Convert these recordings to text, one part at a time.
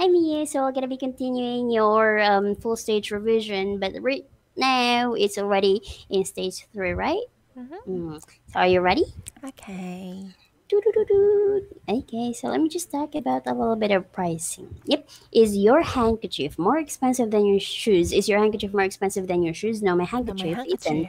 I'm here, so I'm gonna be continuing your full stage revision, but right now it's already in stage 3, right? So are you ready? Okay. Okay, so let me just talk about a little bit of pricing. Yep. Is your handkerchief more expensive than your shoes? Is your handkerchief more expensive than your shoes? No, my handkerchief,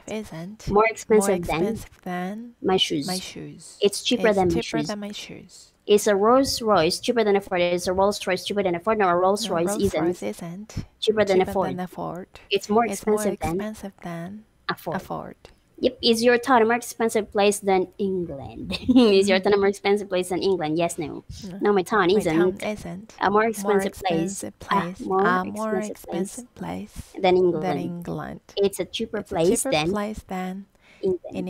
isn't more expensive than my shoes. my shoes. It's cheaper than my cheaper shoes. than my shoes. Is a Rolls Royce cheaper than a Ford? Is a Rolls Royce cheaper than a Ford? No, a Rolls No, Royce Rolls-Royce isn't isn't cheaper than a Ford. It's more It's more expensive expensive than than a a Ford. Ford. Yep. Is your town a more expensive place than England? Is your town a more expensive place than England? Yes, no. No, my town My isn't. town isn't A more expensive place. A more expensive place Than than England. England. It's a cheaper It's place a cheaper than place than England. in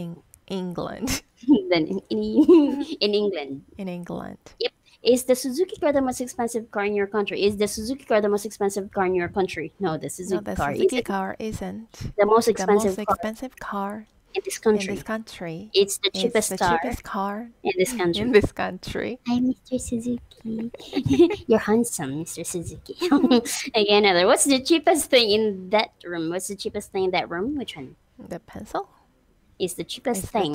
England. Than in England. In England. Yep. Is the Suzuki car the most expensive car in your country? Is the Suzuki car the most expensive car in your country? No, the Suzuki car isn't the most expensive car in this country. It's the cheapest car in this country. Hi, Mr. Suzuki. You're handsome, Mr. Suzuki. Okay, another. What's the cheapest thing in that room? What's the cheapest thing in that room? Which one? The pencil. Is the cheapest thing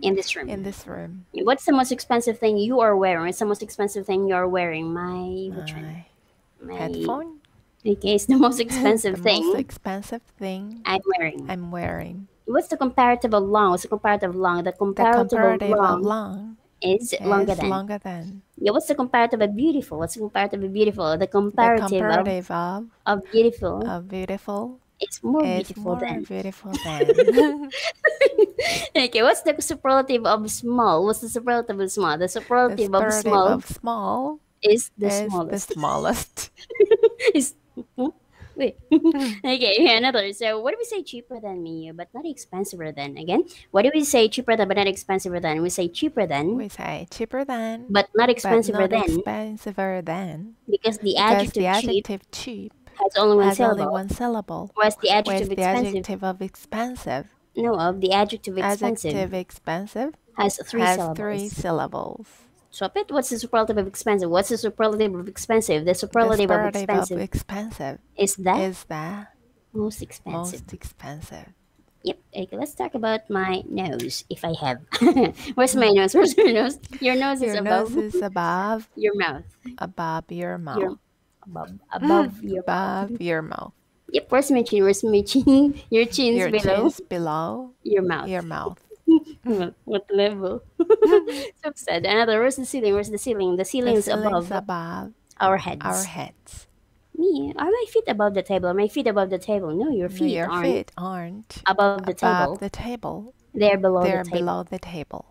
in this room. What's the most expensive thing you are wearing? What's the most expensive thing you're wearing? My headphone. Okay, it's the most expensive thing. Most expensive thing I'm wearing. What's the comparative of long? What's the comparative of long? The comparative of long is longer than. Yeah, what's the comparative of beautiful? What's the comparative of beautiful? The comparative of beautiful. It's more beautiful than. Okay, what's the superlative of small? What's the superlative of small? The superlative of small is the smallest. Wait. Okay, another. So what do we say cheaper than me, but not expensiver than? Again, what do we say cheaper than but not expensiver than? We say cheaper than. But not expensiver than. Because the adjective cheap has only one syllable. Whereas the adjective of expensive. No, of the adjective expensive has three syllables. Swap it. What's the superlative of expensive? What's the superlative of expensive? The superlative of expensive is the most expensive. Yep. Okay, let's talk about my nose, if I have. Where's my nose? Where's your nose? Your nose is above your mouth. Above your mouth. Above your mouth. Yep. Where's my chin? Where's my chin? Your chin's below your mouth. Your mouth. What level? So sad. Another. Where's the ceiling? Where's the ceiling? The ceiling is above our heads. Me? Are my feet above the table? Are my feet above the table? No, your feet aren't above the table. They're below the table.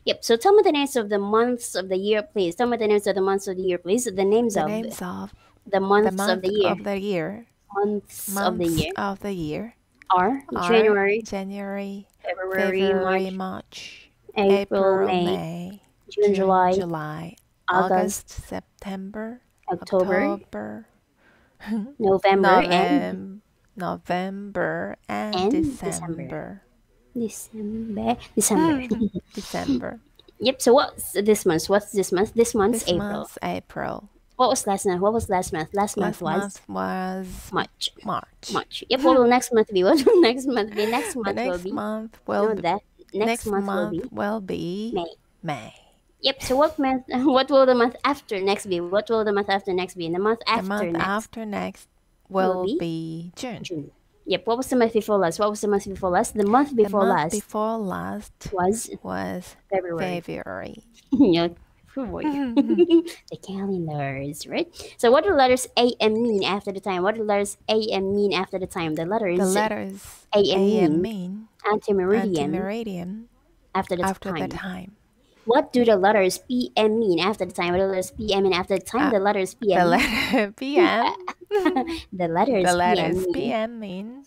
Yep. So tell me the names of the months of the year, please. Tell me the names of the months of the year, please. The names of the months of the year. Months of the year are January, February, March, April, May, June, July, August, September, October, November, and December. December. Yep. So what's this month? What's this month? This month's April. What was last month? What was last month? Last month was March. Yep. What will next month be? What will next month be? Next month will be May. Yep. So what will the month after next be? What will the month after next be? The month after next will be June. Yep. What was the month before last? What was the month before last? The month before last was February. Yep. The calendars, right? So what do letters A M mean after the time? What do letters A M mean after the time? The letters A M mean anti-meridian after the time. What do the letters P M mean after the time? What do the letters P M mean after the time? The letters P M. The letters P M mean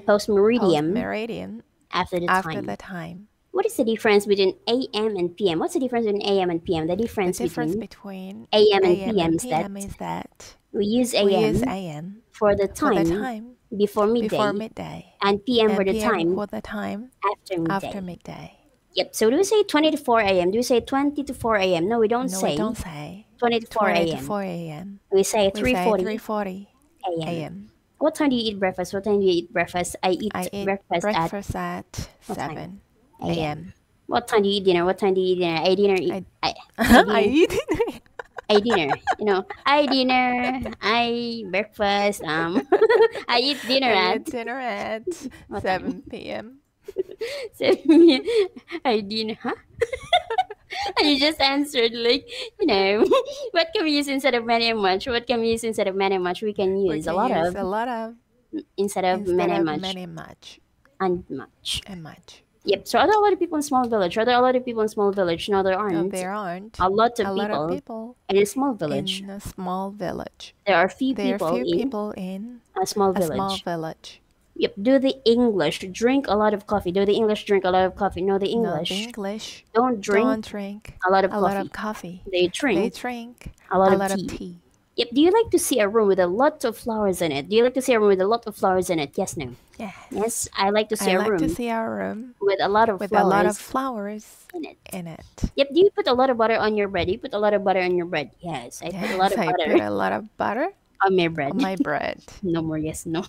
post-meridian after the time. What is the difference between AM and PM? What's the difference between AM and PM? The difference between AM and PM is that we use AM for the time before midday and PM for the time after midday. Yep. So do we say 20 to 4 AM? Do we say 20 to 4 AM? No, we don't say. 20 to 4 20 to a.m. 4 a.m. We say We say 3:40 3:40 a.m. What time do you eat breakfast? What time do you eat breakfast? I eat breakfast at 7 a.m. What time do you eat dinner? What time do you eat dinner? I eat dinner. I eat dinner. I dinner. You know, I dinner. I breakfast. I eat dinner at 7 p.m. 7 p.m. I dinner. Huh? And you just answered like, you know, what can we use instead of many and much? What can we use instead of many and much? We can use a lot of instead of many and much. And much. Yep. So are there a lot of people in small village? Are there a lot of people in small village? No, there aren't. No, there aren't. A lot of people in a small village. In a small village. There are few people in a small village. Yep. Do the English drink a lot of coffee? Do the English drink a lot of coffee? No, the English don't drink a lot of coffee. They drink a lot of tea. Yep. Do you like to see a room with a lot of flowers in it? Do you like to see a room with a lot of flowers in it? Yes, no. Yes, I like to see a room with a lot of flowers in it. Yep. Do you put a lot of butter on your bread? Do you put a lot of butter on your bread? Yes, I put a lot of butter. I put a lot of butter on my bread. No more yes, no.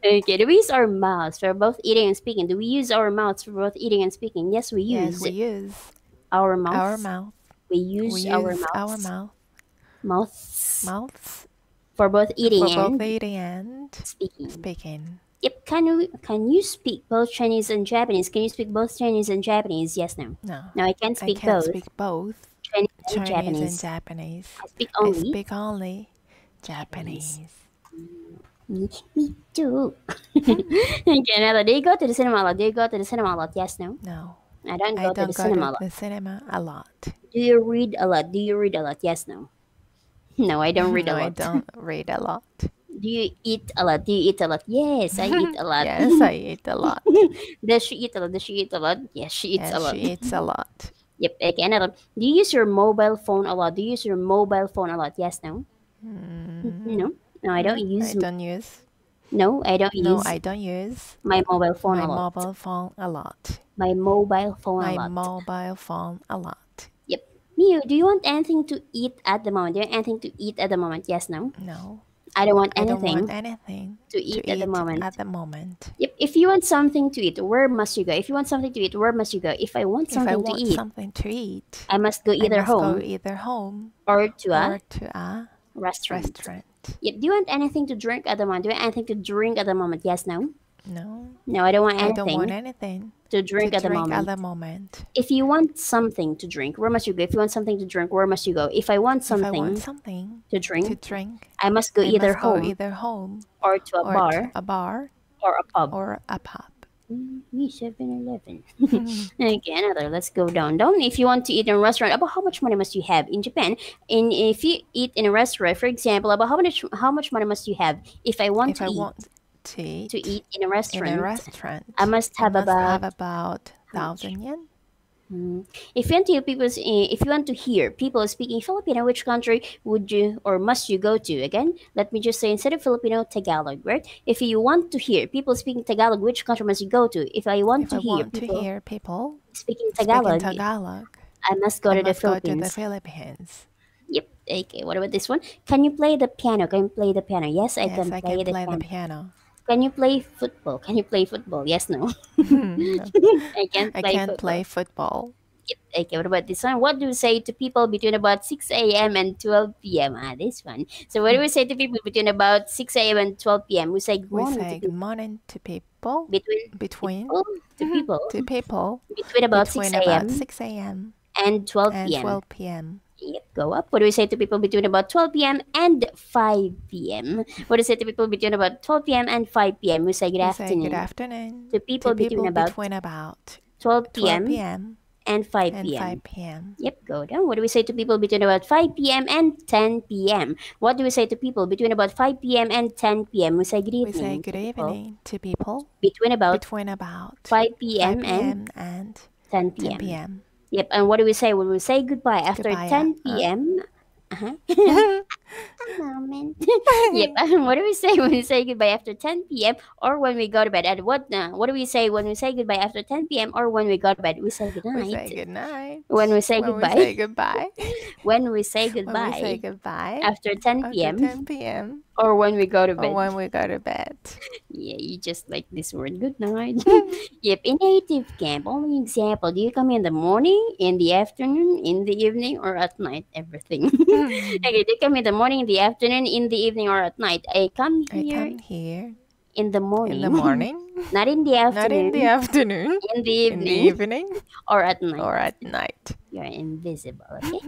Okay. Do we use our mouths for both eating and speaking? Do we use our mouths for both eating and speaking? Yes, we use. Yes, we use our mouth. Our mouth. We use our mouth. Mouths for both eating and speaking. Yep. Can you speak both Chinese and Japanese? Can you speak both Chinese and Japanese? Yes, no. No, I can't speak both. Chinese and Japanese. I speak only Japanese. Me too. Okay, now do you go to the cinema a lot? Do you go to the cinema a lot? Yes, no. No. I don't go to the cinema a lot. Do you read a lot? Yes, no. No, I don't read a lot. I don't read a lot. Do you eat a lot? Yes, I eat a lot. Yes, I eat a lot. Does she eat a lot? Yes, she eats a lot. She eats a lot. Yep. Okay, another. Do you use your mobile phone a lot? Yes, no. No, I don't use. No, I don't use my mobile phone a lot. My mobile phone a lot. Yep. Miu, do you want anything to eat at the moment? Yes, no? No. I don't want anything to eat at the moment. Yep. If you want something to eat, where must you go? If I want something to eat, I must go either home or to a restaurant. Yep. Do you want anything to drink at the moment? Yes, no? No, I don't want anything to drink at the moment. If you want something to drink, where must you go? If you want something to drink, where must you go? If I want something to drink, I must go either home or to a bar or a pub. 7-Eleven. Okay, another. Let's go down. If you want to eat in a restaurant, about how much money must you have in Japan? If you eat in a restaurant, for example, about how much money must you have? If I want to eat in a restaurant, I must have about 1,000 yen. If you want to hear people speaking Filipino, which country would you or must you go to? Again, let me just say instead of Filipino, Tagalog, right? If you want to hear people speaking Tagalog, which country must you go to? If I want to hear people speaking Tagalog, I must go to the Philippines. Yep. Okay. What about this one? Can you play the piano? Yes, I can play the piano. Can you play football? Yes, no. No. I can't play football. Yep. Okay, what about this one? What do you say to people between about 6 a.m. and 12 p.m.? This one. So what do we say to people between about 6 a.m. and 12 p.m.? We say good morning to people. Between about 6 a.m. and 12 p.m. Yep, go up. What do we say to people between about 12 p.m. and 5 p.m.? What do we say to people between about 12 p.m. and 5 p.m.? We say good afternoon. To people between about 12 p.m. and 5 p.m. Yep, go down. What do we say to people between about 5 p.m. and 10 p.m.? What do we say to people between about 5 p.m. and 10 p.m.? We say good evening. To people between about 5 p.m. and 10 p.m. Yep, and what do we say? When we say goodbye after 10 p.m.? moment. Yep. What do we say when we say goodbye after 10 p.m. or when we go to bed? And what do we say when we say goodbye after 10 p.m. or when we go to bed? We say good night. We say good night. When we say goodbye. We say goodbye. When we say goodbye. When we say goodbye. After 10 p.m. After 10 p.m. Or when we go to bed. Or when we go to bed. Yeah, you just like this word, good night. Yep, in native camp, only example, do you come in the morning, in the afternoon, in the evening, or at night? Everything. Okay, do you come in the morning, in the afternoon, in the evening, or at night? I come here in the morning. In the morning. Not in the afternoon. Not in the afternoon. In the evening. In the evening. Or at night. Or at night. You're invisible, okay?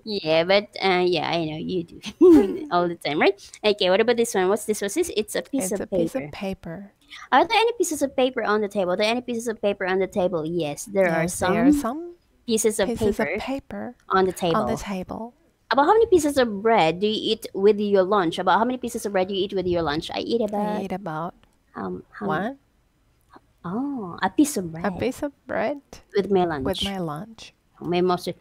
Yeah, but yeah, I know you do all the time, right? Okay, what about this one? What's this? What's this? It's a piece of paper. Piece of paper. Are there any pieces of paper on the table? Are there any pieces of paper on the table? Yes, there are some pieces of paper on the table. About how many pieces of bread do you eat with your lunch? About how many pieces of bread do you eat with your lunch? I eat about one. Oh, a piece of bread. A piece of bread with my lunch. With my lunch. My mustard.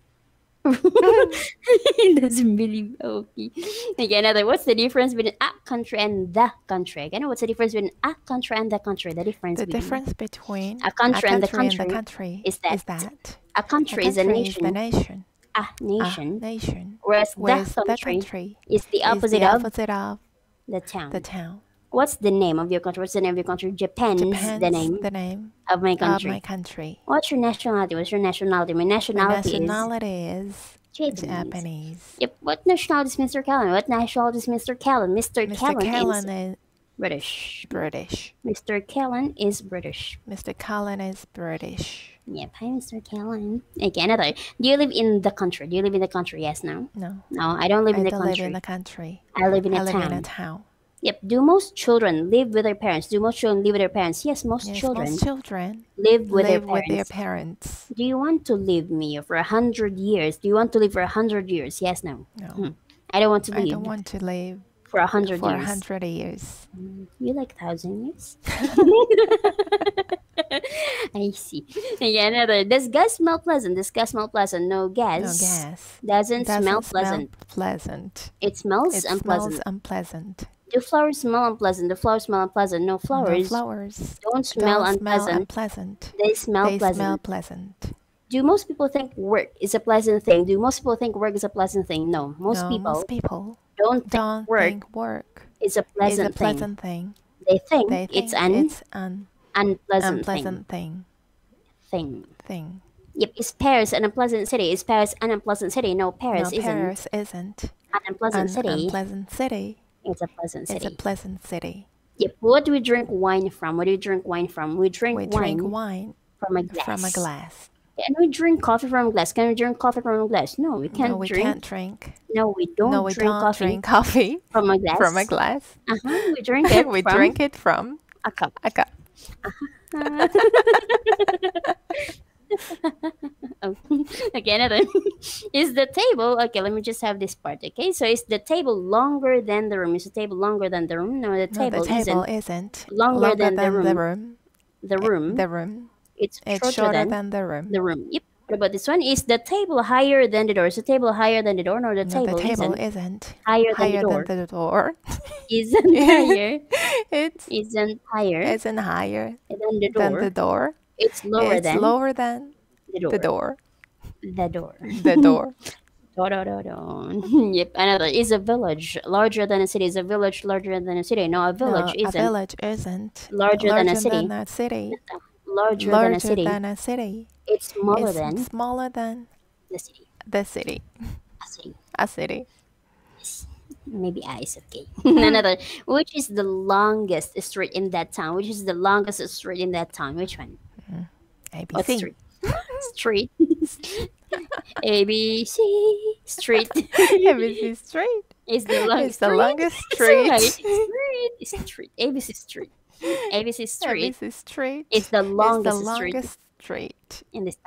He doesn't believe. Okay. Okay, another. What's the difference between a country and the country? Again, what's the difference between a country and the country? The difference between a country and the country is that a country is a nation. The nation. A nation. Nation. Whereas the country is the opposite of the town. The town. What's the name of your country? What's the name of your country? Japan's the name of my country. What's your nationality? What's your nationality? My nationality is Japanese. Yep. What nationality is Mr. Callan? What nationality is Mr. Callan? Mr. Callan is British. Mr. Callan is British. Mr. Callan is British. Yep. Hi, Mr. Callan. Okay, another. Do you live in the country? Do you live in the country? Yes, no? No. No, I don't live in the country. I live in a town. Yep. Do most children live with their parents? Do most children live with their parents? Yes, most children live with their parents. Do you want to live me for 100 years? Do you want to live for 100 years? Yes, no. No. I don't want to live. I don't want to live for 100 years. 100 years. You like 1,000 years? I see. Yeah, another. Does gas smell pleasant? Does gas smell pleasant? No gas. No gas. Doesn't smell pleasant. It smells unpleasant. Do flowers smell unpleasant? Do flowers smell unpleasant? No, flowers don't smell unpleasant. They smell pleasant. Do most people think work is a pleasant thing? Do most people think work is a pleasant thing? No, most people don't think work is a pleasant thing. They think it's an unpleasant thing. Yep, is Paris an unpleasant city? Is Paris an unpleasant city? No, Paris isn't an unpleasant city. It's a pleasant city. Yep. What do we drink wine from? What do you drink wine from? We drink wine from a glass. And we drink coffee from a glass. Can we drink coffee from a glass? No, we can't drink. No, we don't drink coffee from a glass. We drink it drink it from a cup. Okay, another. Is the table okay? Let me just have this part. Okay, so is the table longer than the room? Is the table longer than the room? No, the table isn't longer than the room. The room. It's shorter than the room. Yep. What about this one? Is the table higher than the door? Is the table higher than the door? No, the table isn't higher than the door. Isn't higher. Isn't higher than the door. It's lower than the door. Yep. Another. Is a village larger than a city? Is a village larger than a city? No, a village isn't larger than a city. Larger than a city. It's smaller than the city. A city. Maybe I is okay. Another. Which is the longest street in that town? Which is the longest street in that town? Which one? ABC. What street? Street. ABC Street. ABC Street is the longest street. Street. ABC Street. ABC Street is the longest street in this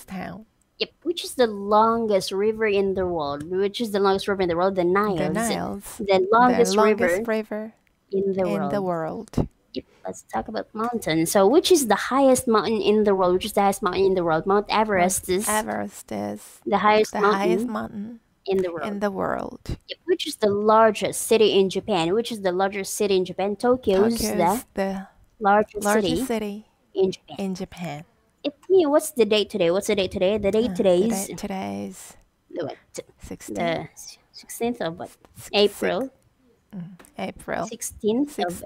town. Yep. Which is the longest river in the world? Which is the longest river in the world? The Nile. The longest river in the world. Yep. Let's talk about mountains. So, which is the highest mountain in the world? Which is the highest mountain in the world? Mount Everest is the highest mountain in the world. In the world. Yep. Which is the largest city in Japan? Which is the largest city in Japan? Tokyo's the largest city in Japan. In Japan. What's the date today? What's the date today? The date today is... Today's... The 16th of what? April. 16th of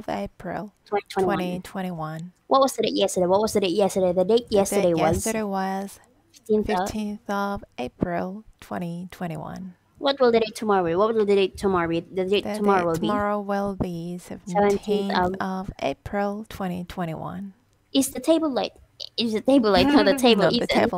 April. 2021. What was the date yesterday? The date yesterday was 15th of April 2021. What will the date tomorrow be? The date tomorrow will be 17th of April 2021. Is the table light? No, the table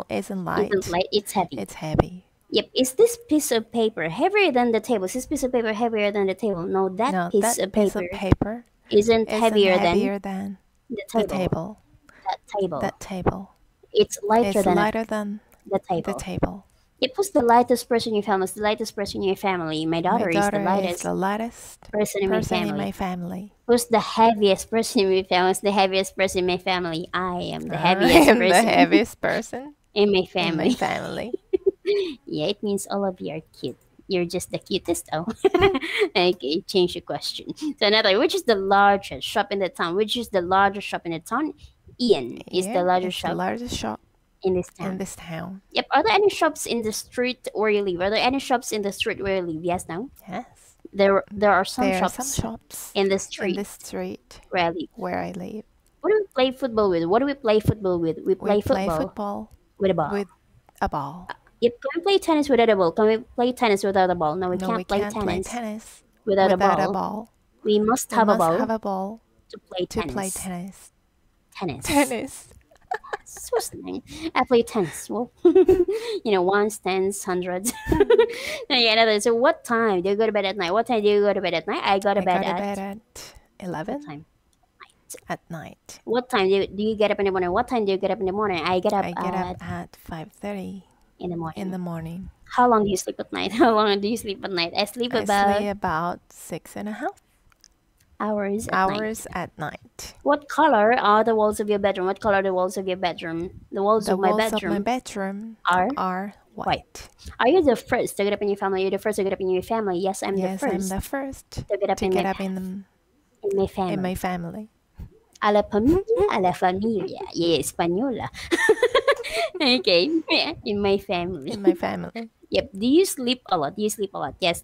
isn't light. It's heavy. It's heavy. Yep. Is this piece of paper heavier than the table? Is this piece of paper heavier than the table? No, that piece of paper isn't heavier than the table. That table. It's lighter than the table. Yep. Who's the lightest person in your family? The lightest person in your family. My daughter is the lightest person in my family. Who's the heaviest person in my family? The heaviest person in my family. I am the heaviest person in my family. Yeah, it means all of you are cute. You're just the cutest. Oh, okay. Change the question. So another, which is the largest shop in the town? Which is the largest shop in the town? Ian is the largest shop in this town. Yep. Are there any shops in the street where you live? Yes, no? Yes. There are some shops in the street where I live. What do we play football with? We play football with a ball. Yep. Can we play tennis without a ball? No, we can't play tennis without a ball. We must have a ball to play tennis. So slang. I play tennis. Well, ones, tens, hundreds. So what time do you go to bed at night? I go to bed at 11. What time? At night. What time do you get up in the morning? I get up at 5:30 in the morning. How long do you sleep at night? I sleep about 6.5 hours at night. What color are the walls of your bedroom? The walls of my bedroom are white. Are you the first to get up in your family? Yes, I'm the first to get up in my family. A la familia. Yeah, española. Okay. In my family. Yep. Do you sleep a lot? Yes,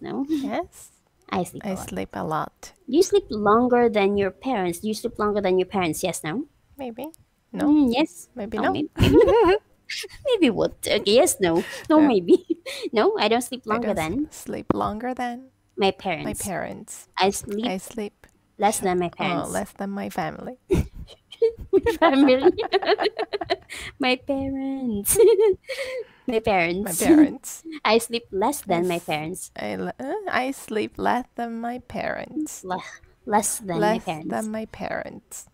no? Yes. I sleep a lot. Do you sleep longer than your parents? Yes, no? Maybe. No. Yes. Maybe no. Maybe what? Okay, yes, no. No, maybe. No, I don't sleep longer than my parents. I sleep less than my parents. Less than my family. My parents. I sleep less than my parents. I sleep less than my parents. Less than my parents.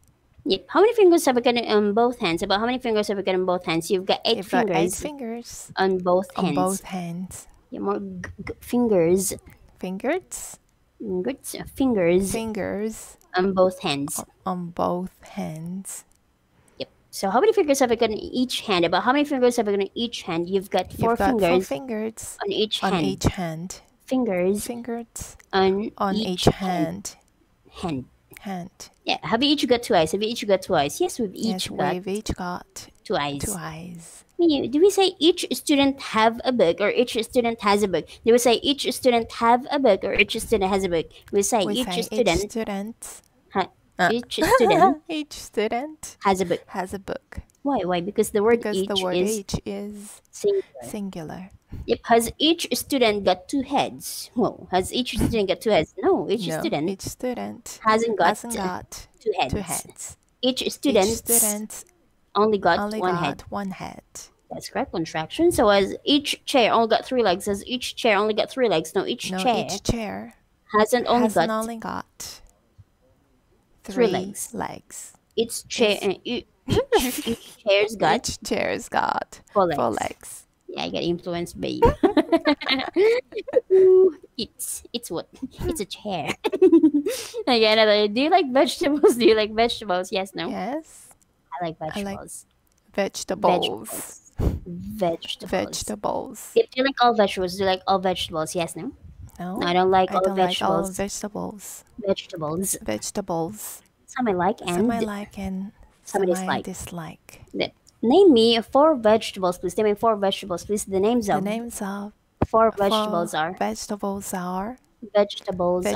Yep. How many fingers have we got on both hands? About how many fingers have we got on both hands? You've got 8 fingers on both hands. Yeah, more fingers. Fingers on both hands. Yep. So how many fingers have we got on each hand? About how many fingers have we got on each hand? You've got 4 fingers on each hand. Fingers on each hand. Yeah. Have you each got 2 eyes? Yes, we've each got 2 eyes. Do we say each student have a book or each student has a book? Do we say each student have a book or each student has a book? We say each student has a book. Why? Because the word each is singular. Yep. Has each student got 2 heads? Well, has each student got 2 heads? No, each student hasn't got 2 heads. Each student only got one head. That's correct. Contraction. So as each chair only got 3 legs, has each chair only got 3 legs? No, each chair hasn't only got 3 legs. Each chair's got 4 legs. Yeah, I get influenced by you. It's what? It's a chair. Again, do you like vegetables? Yes, no? Yes. I like vegetables. Vegetables. Vegetables. Do you like all vegetables? Do you like all vegetables? Yes, no? No, I don't like all vegetables. Like all vegetables. Some I like and some I dislike. Name me 4 vegetables, please. Name me 4 vegetables, please. The names of 4 vegetables are. Vegetables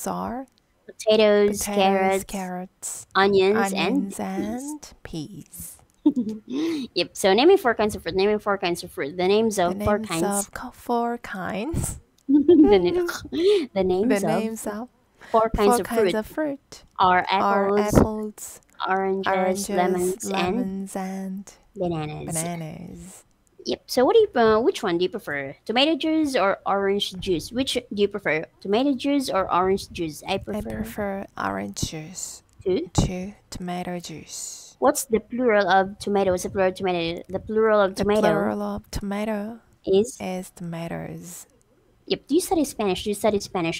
are potatoes, carrots, onions and peas. Yep. So name me 4 kinds of fruit. Name me 4 kinds of fruit. The names of 4 kinds. 4 kinds. The names of 4 kinds of fruit are apples, oranges, lemons, and bananas. Yep. So which one do you prefer? Tomato juice or orange juice? Which do you prefer? Tomato juice or orange juice? I prefer orange juice to tomato juice. What's the plural of tomato? What's the plural of tomato? The plural of tomato is tomatoes. Yep. Do you study Spanish?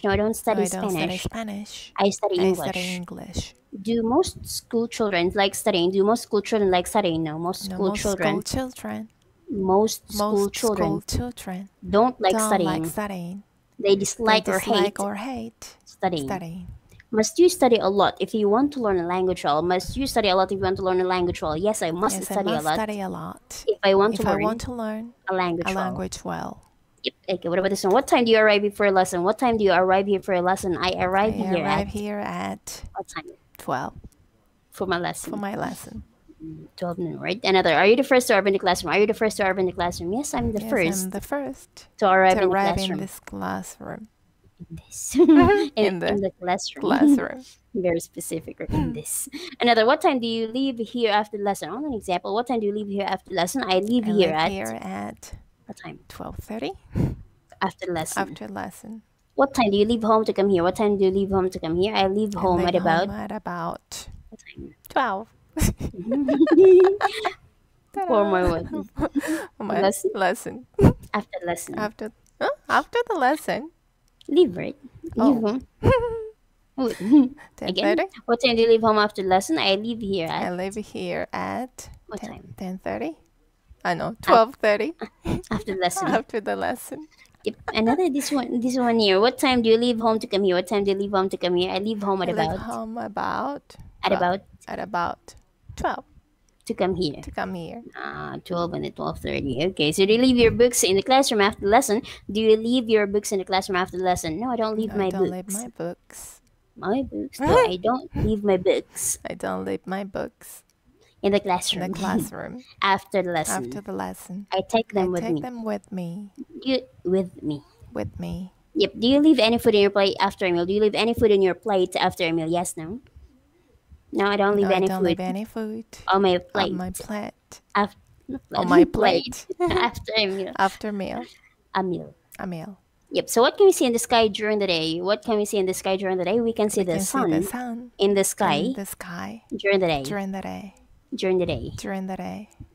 No, I don't study Spanish. I study English. Do most school children like studying? No, most school children don't like studying. They dislike or hate studying. Must you study a lot if you want to learn a language well? Yes, I must study a lot. If I want to learn a language well. Yep. Okay, what about this one? What time do you arrive here for a lesson? I arrive here at what time? 12. For my lesson. 12 noon, right? Another. Are you the first to arrive in the classroom? Yes, I'm the first. To arrive in this classroom. In the classroom. Very specific, right? In this. Another. What time do you leave here after the lesson? On an example. What time do you leave here after the lesson? I leave here at what time? 12:30. After lesson. What time do you leave home to come here? I leave home at about what time? 12. For my lesson. After lesson. After the lesson. Leave, right? Leave home. Again, what time do you leave home after lesson? I leave here at what time? 10:30. I know, 12:30. After lesson. After the lesson. Yep. Another this one here. What time do you leave home to come here? I leave home at about 12. To come here. 12 and 12:30. Okay. So do you leave your books in the classroom after the lesson? No, I don't leave my books. My books? No, I don't leave my books. In the classroom. After the lesson. I take them with me. With me. Yep. Do you leave any food in your plate after a meal? Yes, no? No, I don't leave any food. On my plate. On my plate. After a meal. A meal. Yep. So what can we see in the sky during the day? We can see the sun in the sky during the day.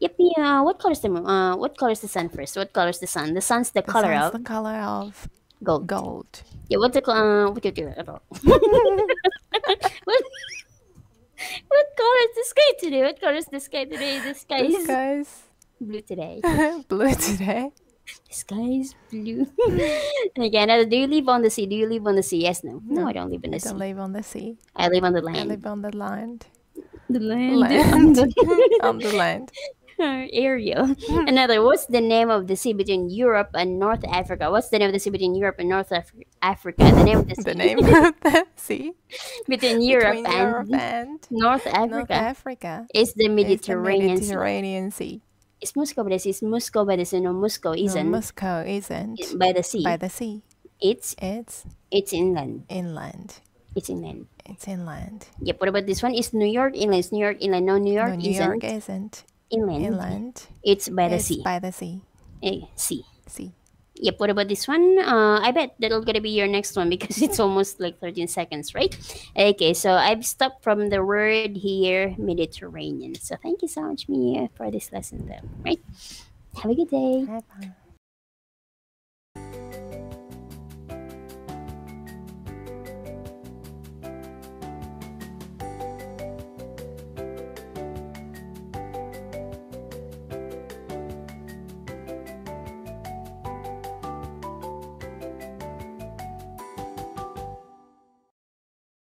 Yep. Yeah. What color is the moon? What color is the sun first? What color is the sun? The sun's the color of gold. Yeah. What color is the sky today? The sky is blue today. The sky is blue. Again, do you live on the sea? Yes, no. No, I don't live on the sea. I don't live on the sea. I live on the land. The land. On the land. Area. Another. What's the name of the sea between Europe and North Africa? The name of the sea between Europe and North Africa. The name of the sea between Europe and North Africa is the Mediterranean Sea. Is Moscow by the sea? No, Moscow isn't. No, Moscow isn't. By the sea. It's inland. It's inland. Yep. What about this one? Is New York inland? No, New York isn't. Inland. It's by the sea. Sea. Yep. What about this one? I bet that'll gonna be your next one because it's almost like 13 seconds, right? Okay. So I've stopped from the word here, Mediterranean. So thank you so much, Mia, for this lesson, though. Right? Have a good day. Bye-bye.